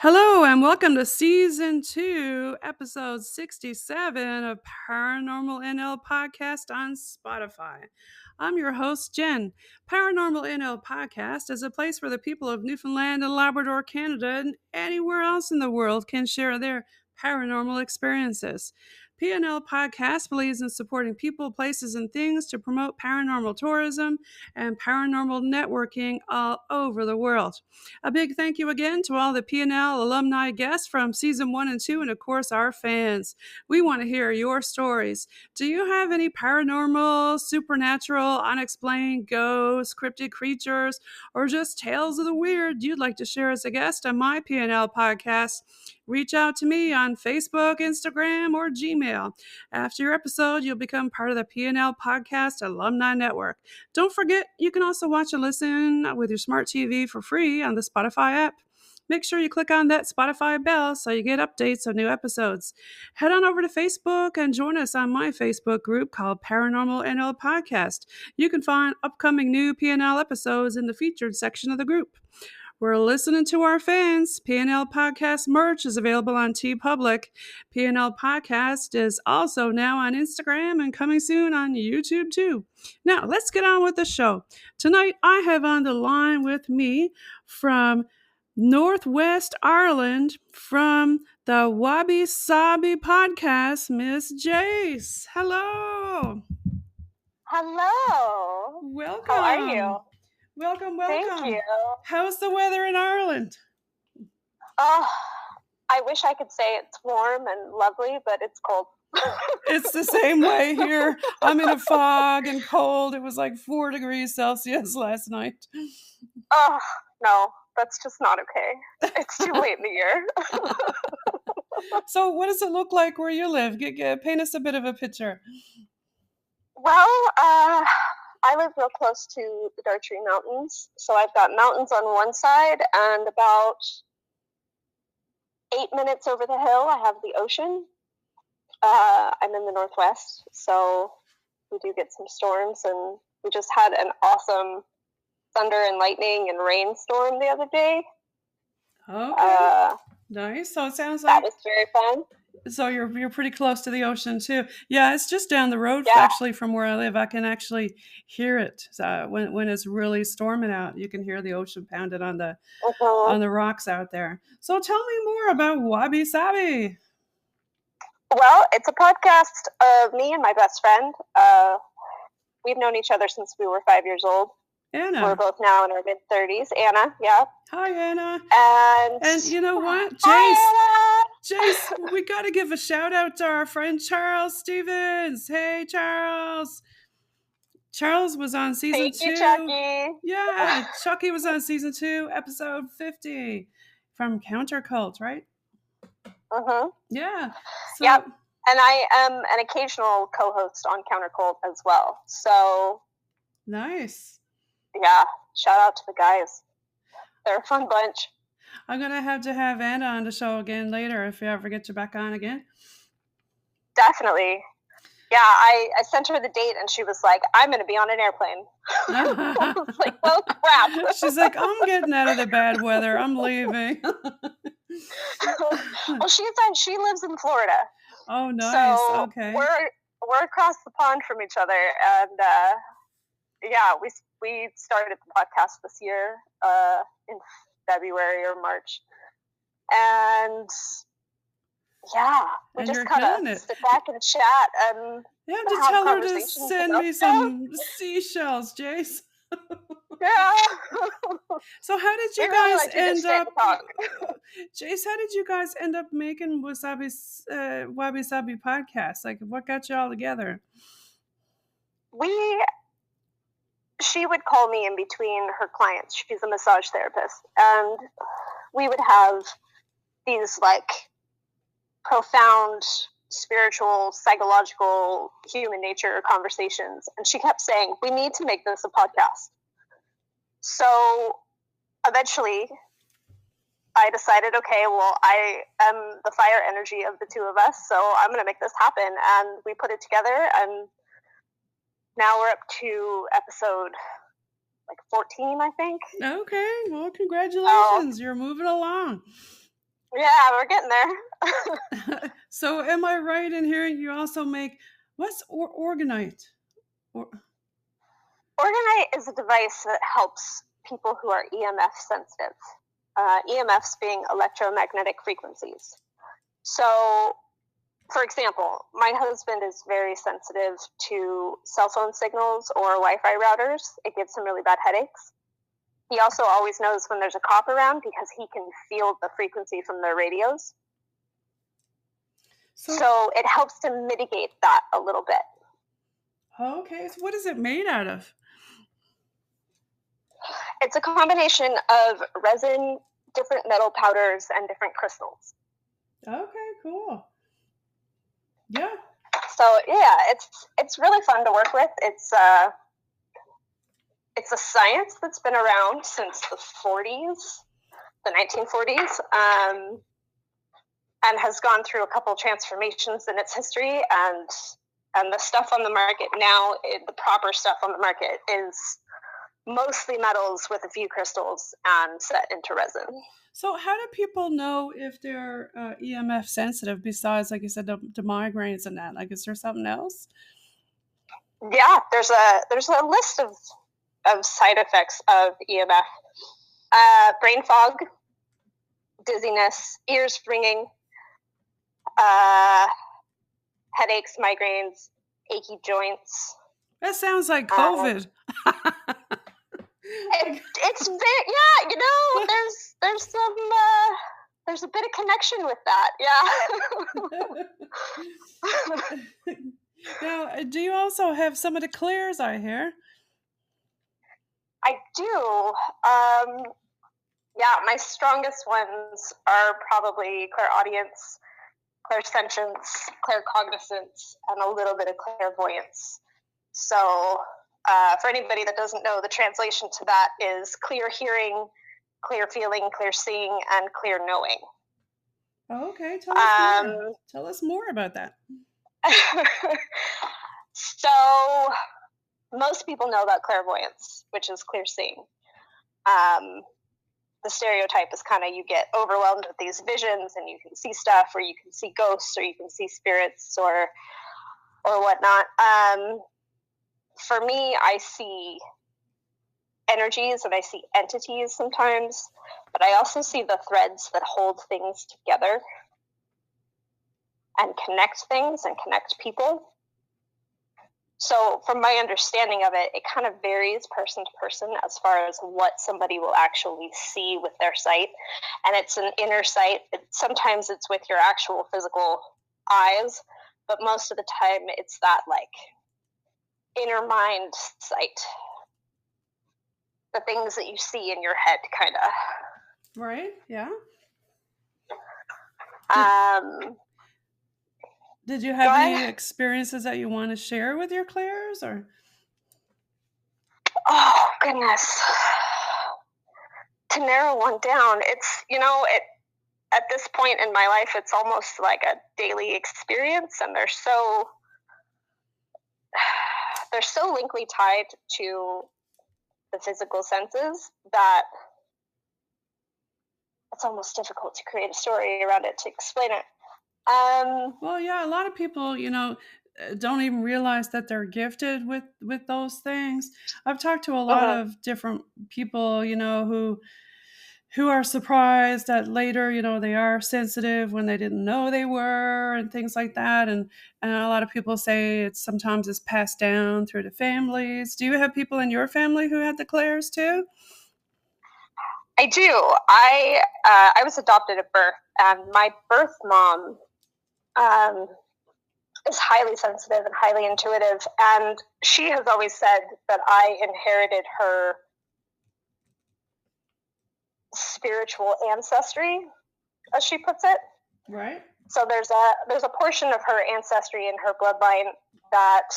Hello and welcome to Season 2, Episode 67 of Paranormal NL Podcast on Spotify. I'm your host, Jen. Paranormal NL Podcast is a place where the people of Newfoundland and Labrador, Canada, and anywhere else in the world can share their paranormal experiences. PNL Podcast believes in supporting people, places, and things to promote paranormal tourism and paranormal networking all over the world. A big thank you again to all the PNL alumni guests from Season 1 and 2, and of course our fans. We want to hear your stories. Do you have any paranormal, supernatural, unexplained ghosts, cryptid creatures, or just tales of the weird you'd like to share as a guest on my PNL podcast? Reach out to me on Facebook, Instagram, or Gmail. After your episode, you'll become part of the PNL Podcast Alumni Network. Don't forget, you can also watch and listen with your smart TV for free on the Spotify app. Make sure you click on that Spotify bell so you get updates on new episodes. Head on over to Facebook and join us on my Facebook group called Paranormal NL Podcast. You can find upcoming new PNL episodes in the featured section of the group. We're listening to our fans. PNL Podcast merch is available on TeePublic. PNL Podcast is also now on Instagram and coming soon on YouTube too. Now, let's get on with the show. Tonight, I have on the line with me from Northwest Ireland, from the Wabi Sabi Podcast, Miss Jayce. Hello. Hello. Welcome. How are you? Welcome. Thank you. How's the weather in Ireland? Oh, I wish I could say it's warm and lovely, but it's cold. It's the same way here. I'm in a fog and cold. It was like 4 degrees Celsius last night. Oh, no, that's just not okay. It's too late in the year. So what does it look like where you live? Paint us a bit of a picture. Well, I live real close to the Dartry Mountains, so I've got mountains on one side, and about 8 minutes over the hill, I have the ocean. I'm in the Northwest, so we do get some storms, and we just had an awesome thunder and lightning and rainstorm the other day. Okay. Nice. So it sounds like that was very fun. So you're pretty close to the ocean too. Yeah, it's just down the road actually from where I live. I can actually hear it when it's really storming out. You can hear the ocean pounding on the rocks out there. So tell me more about Wabi Sabi. Well, it's a podcast of me and my best friend. We've known each other since we were 5 years old. Anna. We're both now in our mid-30s. Anna, yeah. Hi, Anna. And you know what, Jayce? Hi, Jayce, we got to give a shout out to our friend Charles Stevens. Hey, Charles. Charles was on season 2. Thank you, Chucky. Yeah, Chucky was on season 2, episode 50 from Counter Cult, right? Mm-hmm. Yeah. So, yep. And I am an occasional co-host on Counter Cult as well. So nice. Yeah, shout out to the guys. They're a fun bunch. I'm going to have Anna on the show again later if you ever get you back on again. Definitely. Yeah, I sent her the date and she was like, I'm going to be on an airplane. I was like, oh, crap. She's like, I'm getting out of the bad weather. I'm leaving. Well, she lives in Florida. Oh, nice. So okay. We're across the pond from each other. And, yeah, we started the podcast this year in February or March. And yeah, we just kind of sit back and chat and you have to tell her to send me some seashells, Jayce. Yeah. So how did you guys end up? Jayce, how did you guys end up making Wabi Sabi podcast? Like, what got you all together? She would call me in between her clients. She's a massage therapist, and we would have these like profound spiritual, psychological, human nature conversations. And she kept saying, we need to make this a podcast. So eventually I decided, okay, well, I am the fire energy of the two of us, so I'm going to make this happen. And we put it together, and now we're up to episode like 14, I think. Okay, well, congratulations. You're moving along. Yeah, we're getting there. So am I right in hearing you also make, what's organite? Or, Organite is a device that helps people who are EMF sensitive. EMFs being electromagnetic frequencies. So, for example, my husband is very sensitive to cell phone signals or Wi-Fi routers. It gives him really bad headaches. He also always knows when there's a cop around because he can feel the frequency from their radios. So it helps to mitigate that a little bit. Okay, so what is it made out of? It's a combination of resin, different metal powders, and different crystals. Okay, cool. Yeah. So yeah, it's really fun to work with. It's a science that's been around since the 40s, the 1940s, and has gone through a couple transformations in its history. And the stuff on the market now, the proper stuff on the market, is mostly metals with a few crystals and set into resin. So how do people know if they're EMF sensitive besides, like you said, the migraines and that? Like, is there something else? Yeah, there's a list of side effects of EMF. Brain fog, dizziness, ears ringing, headaches, migraines, achy joints. That sounds like COVID. It's very, yeah, there's a bit of connection with that, yeah. Now, do you also have some of the clairs I hear? I do. Yeah, my strongest ones are probably clairaudience, clairsentience, claircognizance, and a little bit of clairvoyance. So for anybody that doesn't know, the translation to that is clear hearing, clear feeling, clear seeing, and clear knowing. Oh, okay, tell us more. Tell us more about that. So most people know about clairvoyance, which is clear seeing. The stereotype is kind of you get overwhelmed with these visions and you can see stuff, or you can see ghosts, or you can see spirits, or whatnot. For me, I see energies and I see entities sometimes, but I also see the threads that hold things together and connect things and connect people. So from my understanding of it, it kind of varies person to person as far as what somebody will actually see with their sight. And it's an inner sight. Sometimes it's with your actual physical eyes, but most of the time it's that like inner mind sight. The things that you see in your head, kind of. Right, yeah. Did you have any experiences that you want to share with your clairs, or? Oh, goodness. To narrow one down, it's, at this point in my life, it's almost like a daily experience, and they're so linkly tied to the physical senses that it's almost difficult to create a story around it to explain it. Well, yeah, a lot of people, don't even realize that they're gifted with those things. I've talked to a lot of different people, who are surprised that later, they are sensitive when they didn't know they were, and things like that. And a lot of people say sometimes it's passed down through the families. Do you have people in your family who had the clairs too? I do. I was adopted at birth, and my birth mom is highly sensitive and highly intuitive, and she has always said that I inherited her spiritual ancestry, as she puts it. Right. So there's a portion of her ancestry in her bloodline that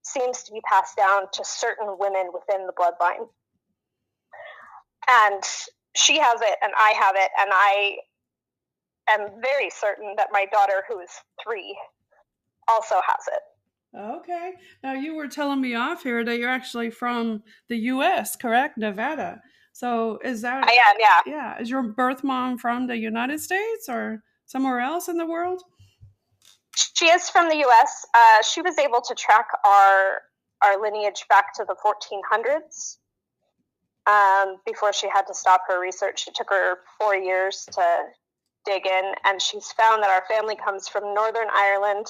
seems to be passed down to certain women within the bloodline. And she has it, and I have it, and I am very certain that my daughter, who is 3, also has it. Okay. Now, you were telling me off here that you're actually from the U.S., correct? Nevada. So is that? I am, yeah. Yeah. Is your birth mom from the United States or somewhere else in the world? She is from the U.S. She was able to track our lineage back to the 1400s before she had to stop her research. It took her 4 years to dig in, and she's found that our family comes from Northern Ireland,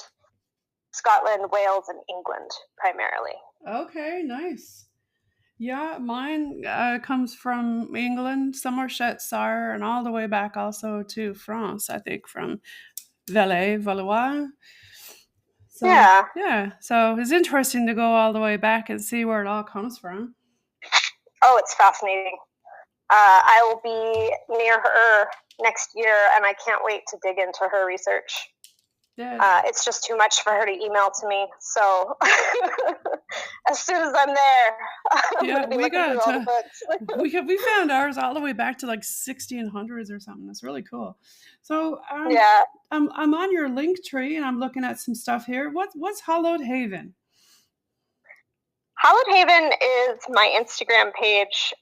Scotland, Wales, and England primarily. Okay, nice. Yeah, mine comes from England, Somersetshire, and all the way back also to France, I think, from Valais, Valois. So, yeah. So it's interesting to go all the way back and see where it all comes from. Oh, it's fascinating. I will be near her next year, and I can't wait to dig into her research. Yeah. It's just too much for her to email to me. So as soon as I'm there, yeah, we found ours all the way back to like 1600s or something. That's really cool. So I'm on your linktree and I'm looking at some stuff here. What's Hallowed Haven? Hallowed Haven is my Instagram page,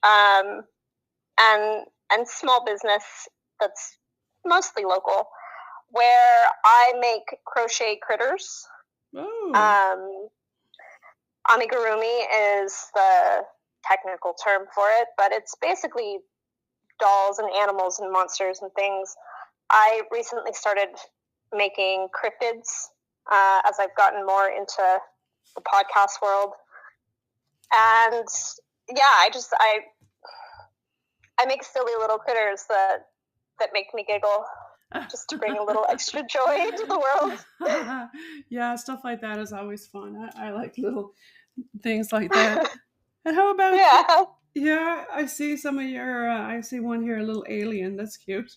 and small business that's mostly local, where I make crochet critters. Oh. Amigurumi is the technical term for it, but it's basically dolls and animals and monsters and things. I recently started making cryptids as I've gotten more into the podcast world. And yeah, I make silly little critters that make me giggle, just to bring a little extra joy into the world. Yeah, stuff like that is always fun. I like little things like that. And how about yeah, I see some of your I see one here, a little alien. That's cute.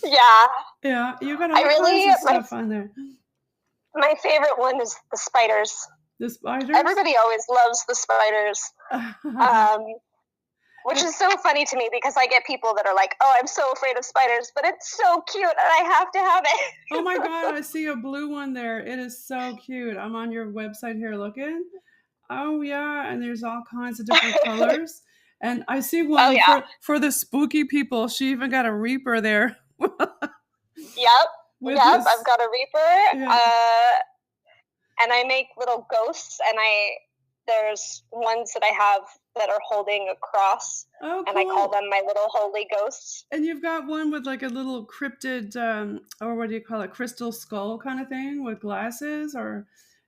Yeah, you got all kinds of stuff on there. My favorite one is the spiders. The spiders? Everybody always loves the spiders. Which is so funny to me because I get people that are like, oh, I'm so afraid of spiders, but it's so cute and I have to have it. Oh my God, I see a blue one there. It is so cute. I'm on your website here looking. Oh yeah, and there's all kinds of different colors. And I see one for the spooky people. She even got a reaper there. Yep, I've got a reaper. Yeah. And I make little ghosts, and there's ones that I have that are holding a cross, and I call them my little holy ghosts. And you've got one with like a little cryptid, or what do you call it, crystal skull kind of thing with glasses, or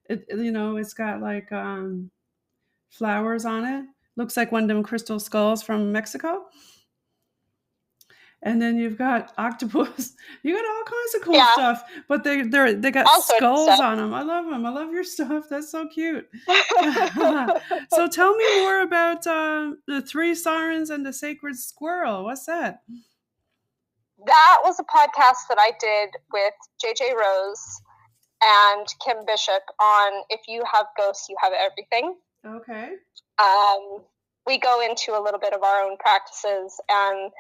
it's got like flowers on it. Looks like one of them crystal skulls from Mexico. And then you've got octopus. You got all kinds of cool stuff, but they got all skulls on them. I love them. I love your stuff. That's so cute. So tell me more about the 3 Sirens and the Sacred Squirrell. What's that? That was a podcast that I did with JJ Rose and Kim Bishop on If You Have Ghosts, You Have Everything. Okay. We go into a little bit of our own practices and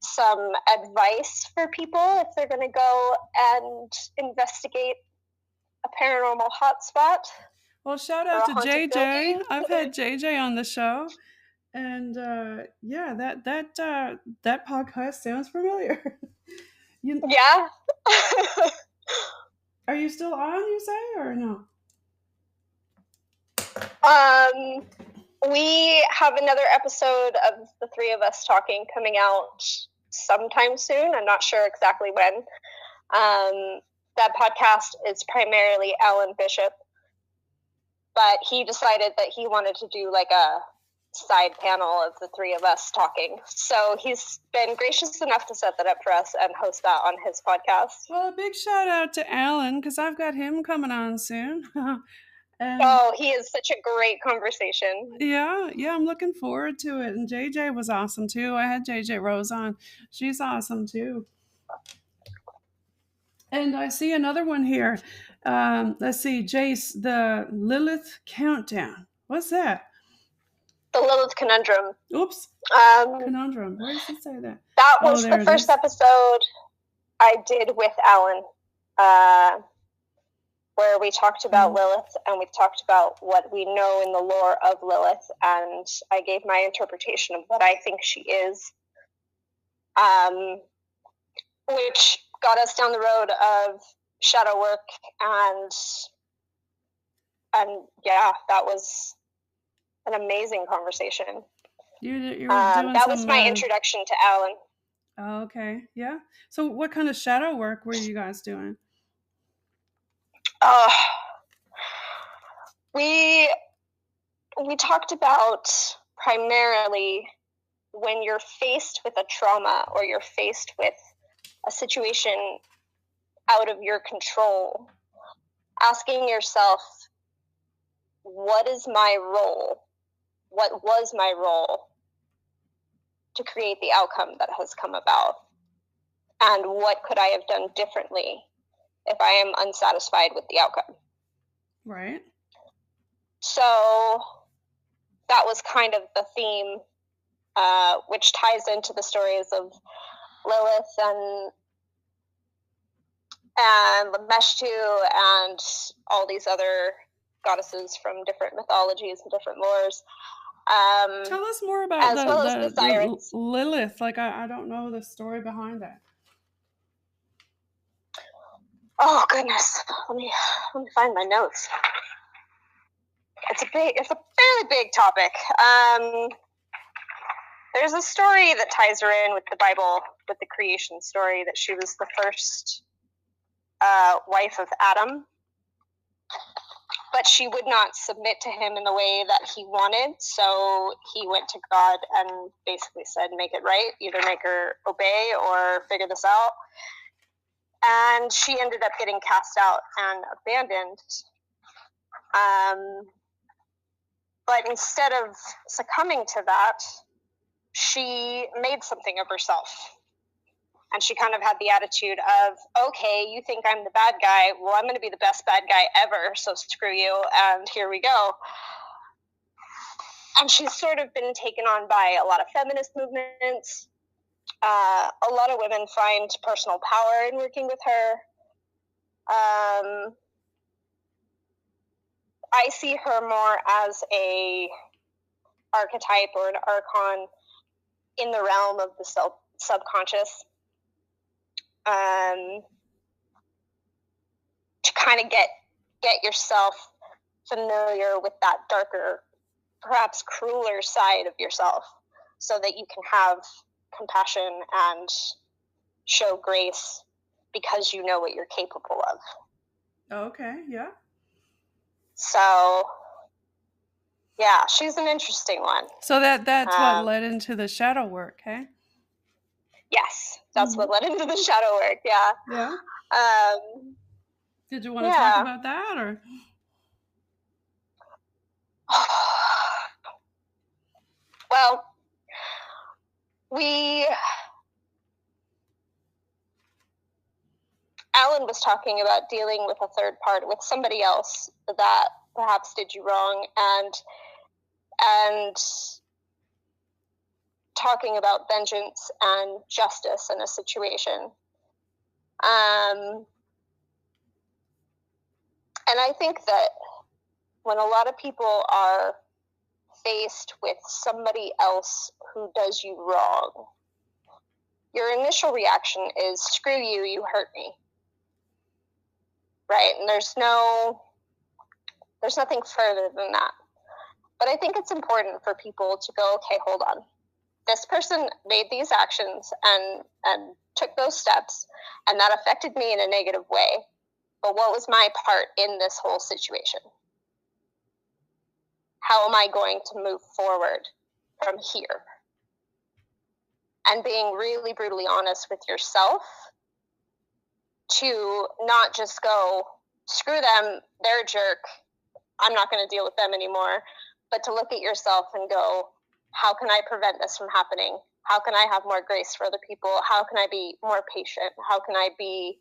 some advice for people if they're going to go and investigate a paranormal hotspot. Well, shout out to JJ. I've had JJ on the show, and yeah, that podcast sounds familiar. Yeah. Are you still on? You say or no? We have another episode of the 3 of us talking coming out sometime soon. I'm not sure exactly when. That podcast is primarily Alan Bishop, but he decided that he wanted to do like a side panel of the 3 of us talking. So he's been gracious enough to set that up for us and host that on his podcast. Well, a big shout out to Alan because I've got him coming on soon. He is such a great conversation. Yeah, I'm looking forward to it. And JJ was awesome too. I had JJ Rose on. She's awesome too. And I see another one here. Let's see, Jayce, the Lilith Countdown. What's that? The Lilith Conundrum. Oops. Conundrum. Where does it say that? That was the first episode I did with Alan. where we talked about Lilith, and we talked about what we know in the lore of Lilith, and I gave my interpretation of what I think she is, which got us down the road of shadow work, and yeah, that was an amazing conversation. You were doing that was my introduction to Alan. Oh, okay, yeah. So what kind of shadow work were you guys doing? We talked about primarily when you're faced with a trauma or you're faced with a situation out of your control, asking yourself, what is my role? What was my role to create the outcome that has come about? And what could I have done differently if I am unsatisfied with the outcome? Right. So that was kind of the theme, which ties into the stories of Lilith and Lameshtu and all these other goddesses from different mythologies and different lores. Tell us more about the Sirens. Lilith. Like, I don't know the story behind that. Oh goodness, let me find my notes. It's a fairly big topic. There's a story that ties her in with the Bible, with the creation story, that she was the first wife of Adam, but she would not submit to him in the way that he wanted, so he went to God and basically said, make it right, either make her obey or figure this out. And she ended up getting cast out and abandoned. But instead of succumbing to that, she made something of herself. And she kind of had the attitude of, okay, you think I'm the bad guy. Well, I'm going to be the best bad guy ever, so screw you, and here we go. And she's sort of been taken on by a lot of feminist movements. A lot of women find personal power in working with her. I see her more as a archetype or an archon in the realm of the subconscious. To kind of get yourself familiar with that darker, perhaps crueler side of yourself, so that you can have compassion and show grace because you know what you're capable of. Okay, yeah. So, yeah, she's an interesting one. So that's what led into the shadow work, hey? Yes, that's what led into the shadow work, yeah. Yeah. Did you want to talk about that, or? Well, Alan was talking about dealing with a third party, with somebody else that perhaps did you wrong, and talking about vengeance and justice in a situation. And I think that when a lot of people are faced with somebody else who does you wrong, your initial reaction is, screw you, you hurt me. Right? And there's nothing further than that. But I think it's important for people to go, okay, hold on. This person made these actions and took those steps, and that affected me in a negative way. But what was my part in this whole situation? How am I going to move forward from here? And being really brutally honest with yourself to not just go, screw them, they're a jerk, I'm not going to deal with them anymore, but to look at yourself and go, how can I prevent this from happening? How can I have more grace for other people? How can I be more patient? How can I be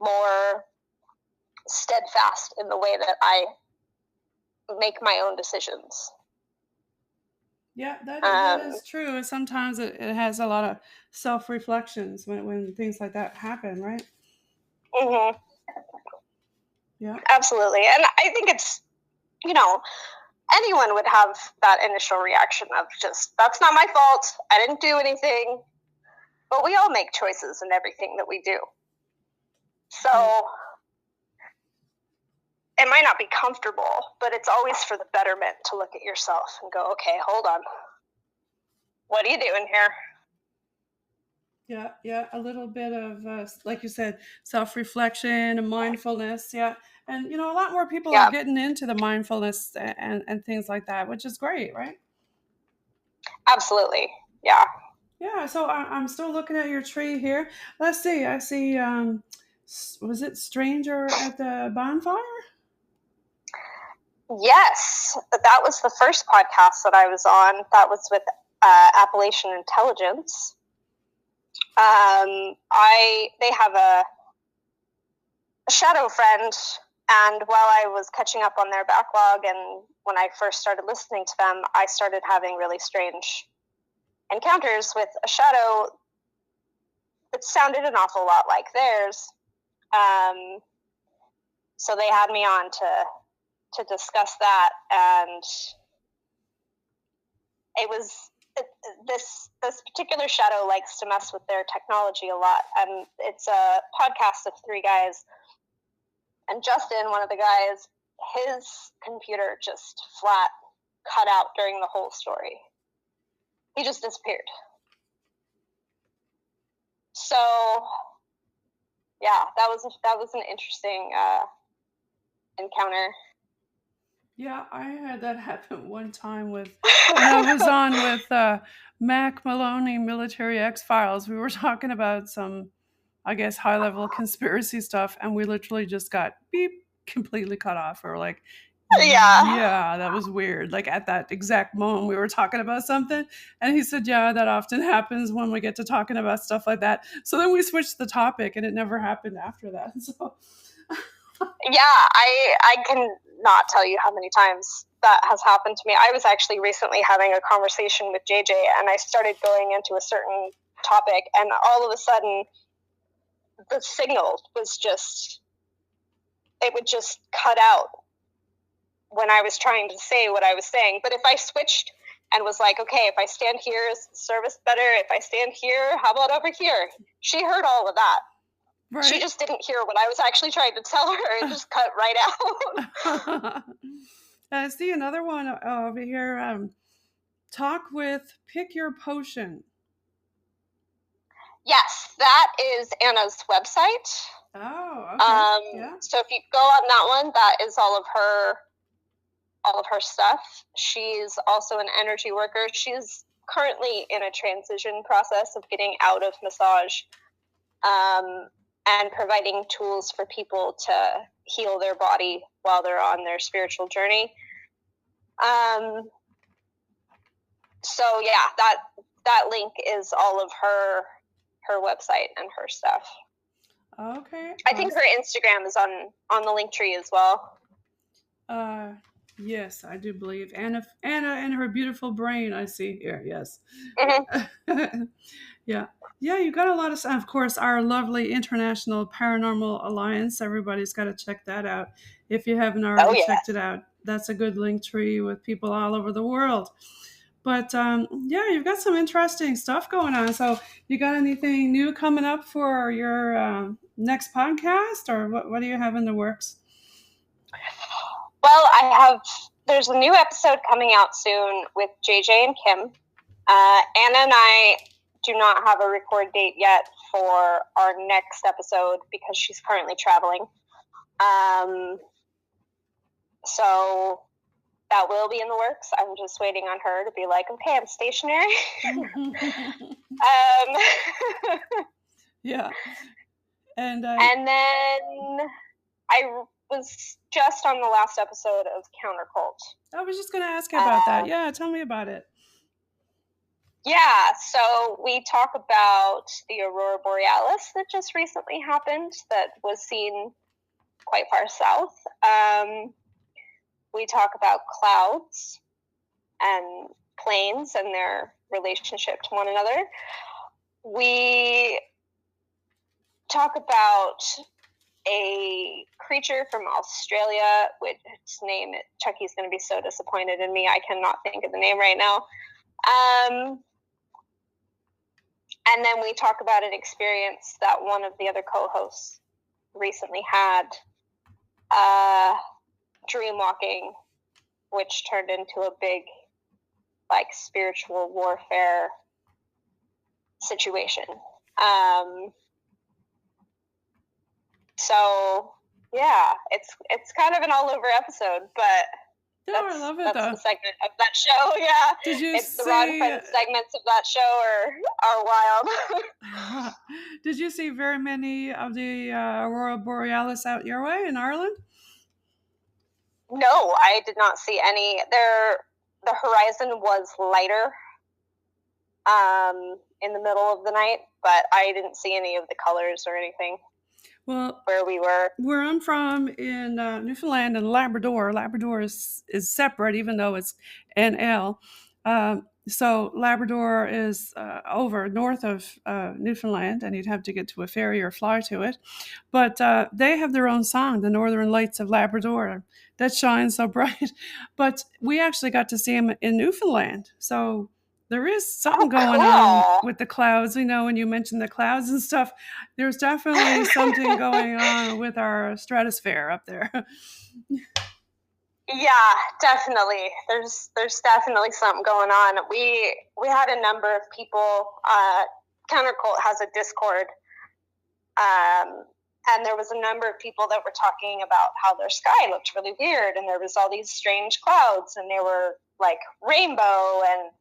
more steadfast in the way that I make my own decisions? Yeah, that is true. Sometimes it has a lot of self-reflections when things like that happen, right? Mm-hmm. Yeah. Absolutely. And I think it's, you know, anyone would have that initial reaction of just, that's not my fault. I didn't do anything. But we all make choices in everything that we do. So it might not be comfortable, but it's always for the betterment to look at yourself and go, okay, hold on. What are you doing here? Yeah, a little bit of, like you said, self-reflection and mindfulness. Yeah, and a lot more people are getting into the mindfulness and things like that, which is great, right? Absolutely, yeah. Yeah, so I'm still looking at your tree here. Let's see. I see. Was it Stranger at the Bonfire? Yes, that was the first podcast that I was on. That was with Appalachian Intelligence. They have a shadow friend, and while I was catching up on their backlog, and when I first started listening to them, I started having really strange encounters with a shadow that sounded an awful lot like theirs. So they had me on to discuss that, and it was this particular shadow likes to mess with their technology a lot, and it's a podcast of three guys. And Justin, one of the guys, his computer just flat cut out during the whole story. He just disappeared. So, yeah, that was an interesting encounter. Yeah, I had that happen one time when I was on with Mac Maloney, Military X-Files. We were talking about some, I guess, high-level conspiracy stuff, and we literally just got beep, completely cut off. We were like, yeah, that was weird. Like at that exact moment we were talking about something, and he said, yeah, that often happens when we get to talking about stuff like that. So then we switched the topic, and it never happened after that. So yeah, I can not tell you how many times that has happened to me. I was actually recently having a conversation with JJ, and I started going into a certain topic, and all of a sudden the signal was just, it would just cut out when I was trying to say what I was saying. But if I switched and was like, okay, if I stand here, is the service better? If I stand here, how about over here? She heard all of that. Right. She just didn't hear what I was actually trying to tell her. It just cut right out. I see another one over here. Talk with Pick Your Potion. Yes, that is Anna's website. Oh, okay. Yeah. So if you go on that one, that is all of her stuff. She's also an energy worker. She's currently in a transition process of getting out of massage, and providing tools for people to heal their body while they're on their spiritual journey. So yeah, that link is all of her website and her stuff. Okay. I think her Instagram is on the linktree as well. Yes, I do believe Anna and her beautiful brain. I see here. Yes. Mm-hmm. Yeah. You got a lot of stuff. Of course, our lovely International Paranormal Alliance. Everybody's got to check that out if you haven't already checked it out. That's a good link tree with people all over the world. But you've got some interesting stuff going on. So you got anything new coming up for your next podcast, or what do you have in the works? Well, there's a new episode coming out soon with JJ and Kim. Anna and I do not have a record date yet for our next episode because she's currently traveling. So that will be in the works. I'm just waiting on her to be like, okay, I'm stationary. Yeah. And then I was just on the last episode of Countercult. I was just going to ask you about that. Yeah, tell me about it. Yeah, so we talk about the Aurora Borealis that just recently happened that was seen quite far south. We talk about clouds and planes and their relationship to one another. We talk about a creature from Australia, which name Chucky's going to be so disappointed in me. I cannot think of the name right now. And then we talk about an experience that one of the other co-hosts recently had, dream walking, which turned into a big, like, spiritual warfare situation. So yeah, it's kind of an all over episode, but I love it, that's the segment of that show. Yeah, the Rod and Friends segments of that show are wild. Did you see very many of the Aurora Borealis out your way in Ireland? No, I did not see any. The horizon was lighter in the middle of the night, but I didn't see any of the colors or anything. Well, where we were, where I'm from in Newfoundland and Labrador is separate, even though it's NL. So Labrador is over north of Newfoundland, and you'd have to get to a ferry or fly to it. But they have their own song, the Northern Lights of Labrador, that shines so bright. But we actually got to see them in Newfoundland. So there is something going on with the clouds. You know, when you mentioned the clouds and stuff, there's definitely something going on with our stratosphere up there. Yeah, definitely. There's definitely something going on. We had a number of people. Countercult has a Discord, and there was a number of people that were talking about how their sky looked really weird, and there was all these strange clouds, and they were like rainbow, and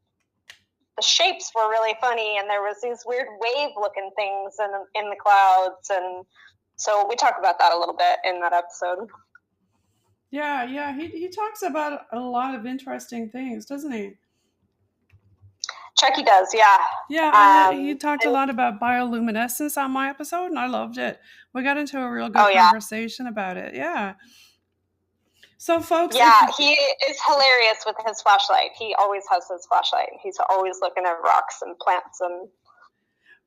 the shapes were really funny, and there was these weird wave-looking things in the clouds, and so we talked about that a little bit in that episode. Yeah, he talks about a lot of interesting things, doesn't he? Chucky does, yeah. Yeah, he talked a lot about bioluminescence on my episode, and I loved it. We got into a real good conversation about it, yeah. So, folks... Yeah, he is hilarious with his flashlight. He always has his flashlight. He's always looking at rocks and plants and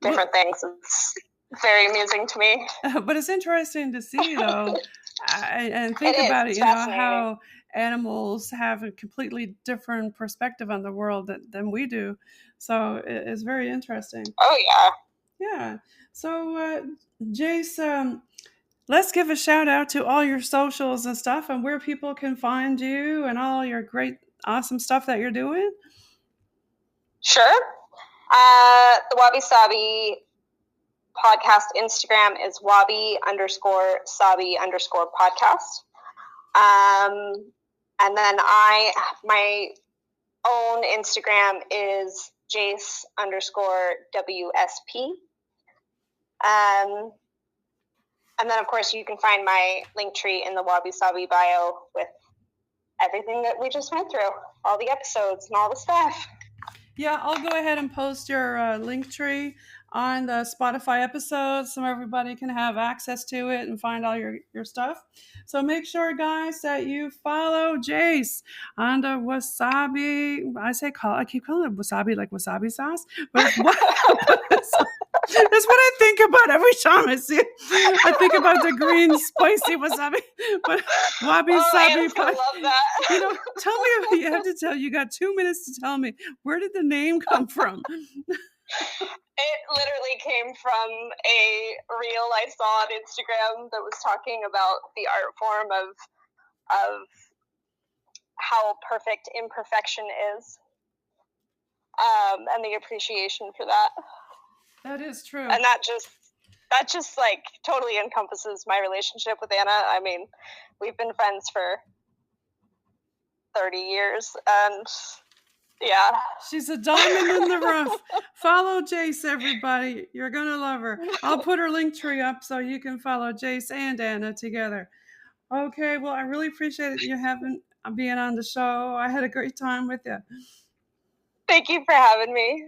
different things. It's very amusing to me. But it's interesting to see, though, and think about it, you know, how animals have a completely different perspective on the world than we do. So it's very interesting. Oh, yeah. Yeah. So, Jayce, let's give a shout out to all your socials and stuff and where people can find you and all your great, awesome stuff that you're doing. Sure. The Wabi Sabi podcast Instagram is wabi_sabi_podcast. And then my own Instagram is Jayce_WSP. And then, of course, you can find my linktree in the Wabi Sabi bio with everything that we just went through, all the episodes and all the stuff. Yeah, I'll go ahead and post your linktree on the Spotify episodes so everybody can have access to it and find all your stuff. So make sure, guys, that you follow Jayce on the wasabi. I keep calling it wasabi like wasabi sauce, but that's what I think about every time I see it. I think about the green spicy wasabi, but wabi sabi. I love that. You know, tell me. You have to tell. You got 2 minutes to tell me, where did the name come from? It literally came from a reel I saw on Instagram that was talking about the art form of how perfect imperfection is, and the appreciation for that. That is true. And that just like totally encompasses my relationship with Anna. I mean, we've been friends for 30 years, and yeah. She's a diamond in the rough. Follow Jayce, everybody. You're going to love her. I'll put her link tree up so you can follow Jayce and Anna together. Okay, well, I really appreciate you being on the show. I had a great time with you. Thank you for having me.